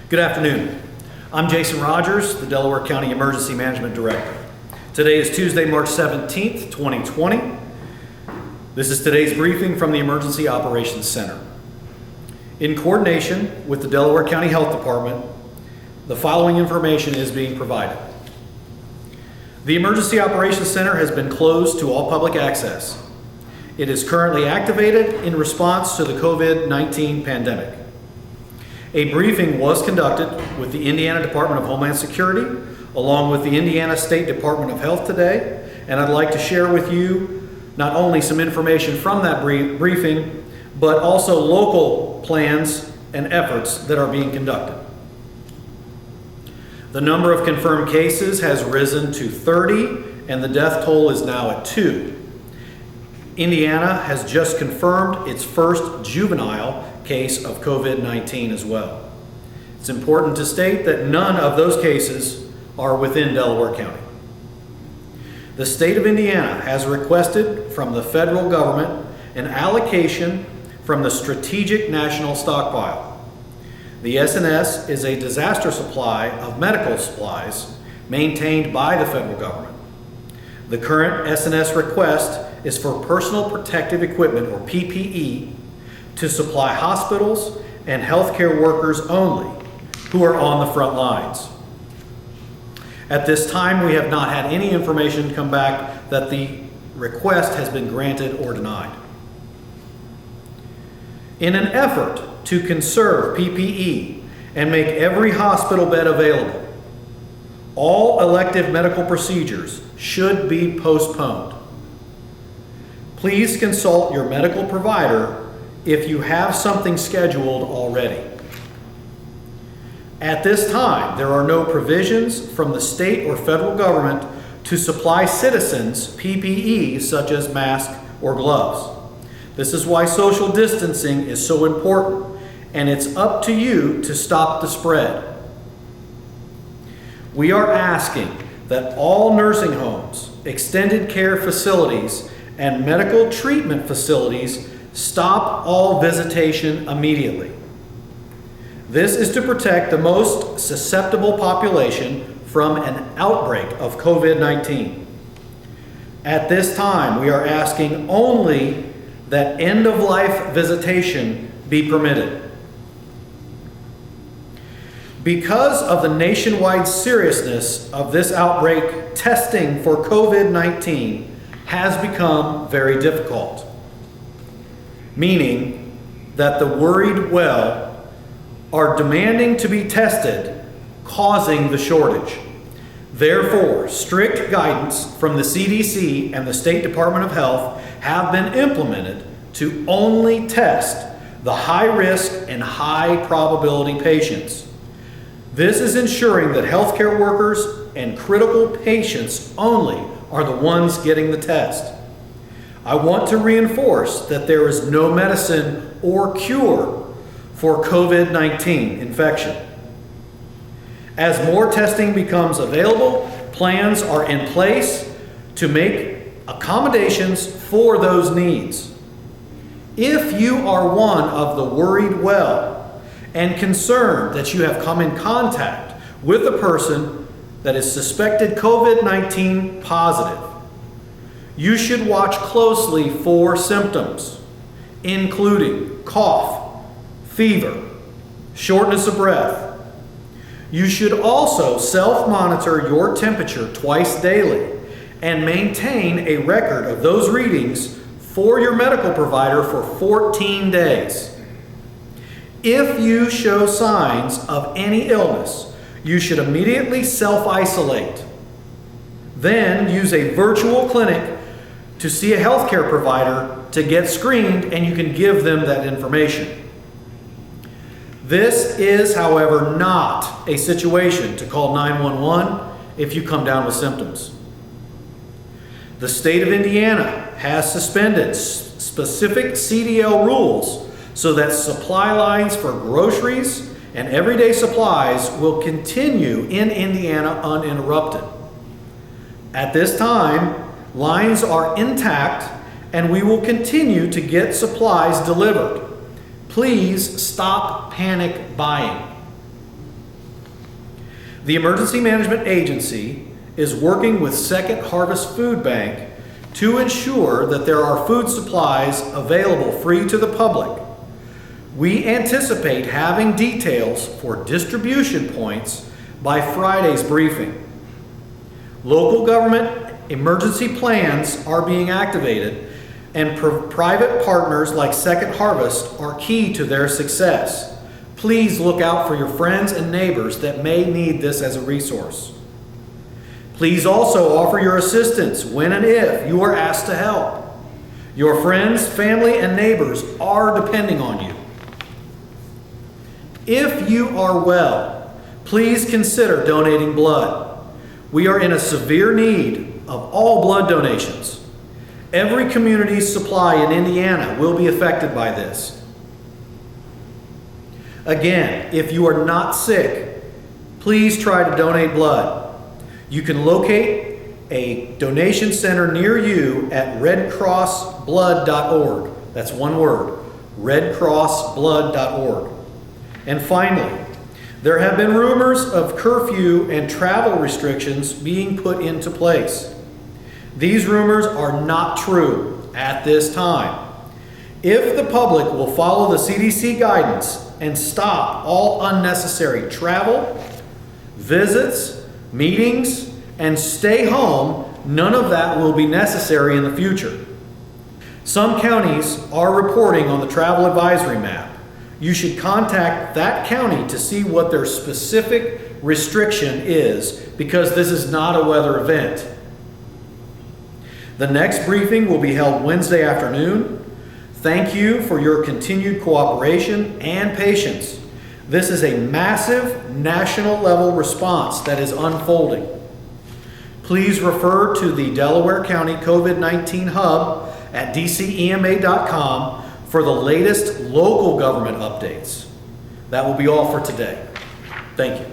Good afternoon. I'm Jason Rogers, the Delaware County Emergency Management Director. Today is Tuesday, March 17th, 2020. This is today's briefing from the Emergency Operations Center. In coordination with the Delaware County Health Department, the following information is being provided. The Emergency Operations Center has been closed to all public access. It is currently activated in response to the COVID-19 pandemic. A briefing was conducted with the Indiana Department of Homeland Security, along with the Indiana State Department of Health today, and I'd like to share with you not only some information from that briefing, but also local plans and efforts that are being conducted. The number of confirmed cases has risen to 30, and the death toll is now at 2. Indiana has just confirmed its first juvenile case of COVID-19 as well. It's important to state that none of those cases are within Delaware County. The state of Indiana has requested from the federal government an allocation from the Strategic National Stockpile. The SNS is a disaster supply of medical supplies maintained by the federal government. The current SNS request is for personal protective equipment, or PPE, to supply hospitals and healthcare workers only who are on the front lines. At this time, we have not had any information come back that the request has been granted or denied. In an effort to conserve PPE and make every hospital bed available, all elective medical procedures should be postponed. Please consult your medical provider if you have something scheduled already. At this time, there are no provisions from the state or federal government to supply citizens PPE such as masks or gloves. This is why social distancing is so important, and it's up to you to stop the spread. We are asking that all nursing homes, extended care facilities, and medical treatment facilities stop all visitation immediately. This is to protect the most susceptible population from an outbreak of COVID-19. At this time, we are asking only that end-of-life visitation be permitted. Because of the nationwide seriousness of this outbreak, testing for COVID-19 has become very difficult, meaning that the worried well are demanding to be tested, causing the shortage. Therefore, strict guidance from the CDC and the State Department of Health have been implemented to only test the high-risk and high-probability patients. This is ensuring that healthcare workers and critical patients only are the ones getting the test. I want to reinforce that there is no medicine or cure for COVID-19 infection. As more testing becomes available, plans are in place to make accommodations for those needs. If you are one of the worried well and concerned that you have come in contact with a person that is suspected COVID-19 positive, you should watch closely for symptoms, including cough, fever, shortness of breath. You should also self-monitor your temperature twice daily and maintain a record of those readings for your medical provider for 14 days. If you show signs of any illness, you should immediately self-isolate. Then use a virtual clinic to see a healthcare provider to get screened, and you can give them that information. This is, however, not a situation to call 911 if you come down with symptoms. The state of Indiana has suspended specific CDL rules so that supply lines for groceries and everyday supplies will continue in Indiana uninterrupted. At this time, lines are intact and we will continue to get supplies delivered. Please stop panic buying. The Emergency Management Agency is working with Second Harvest Food Bank to ensure that there are food supplies available free to the public. We anticipate having details for distribution points by Friday's briefing. Local government emergency plans are being activated, and private partners like Second Harvest are key to their success. Please look out for your friends and neighbors that may need this as a resource. Please also offer your assistance when and if you are asked to help. Your friends, family, and neighbors are depending on you. If you are well, please consider donating blood. We are in a severe need of all blood donations. Every community's supply in Indiana will be affected by this. Again, if you are not sick, please try to donate blood. You can locate a donation center near you at redcrossblood.org. That's one word, redcrossblood.org. And finally, there have been rumors of curfew and travel restrictions being put into place. These rumors are not true at this time. If the public will follow the CDC guidance and stop all unnecessary travel, visits, meetings, and stay home, none of that will be necessary in the future. Some counties are reporting on the travel advisory map. You should contact that county to see what their specific restriction is, because this is not a weather event. The next briefing will be held Wednesday afternoon. Thank you for your continued cooperation and patience. This is a massive national level response that is unfolding. Please refer to the Delaware County COVID-19 Hub at dcema.com for the latest local government updates. That will be all for today. Thank you.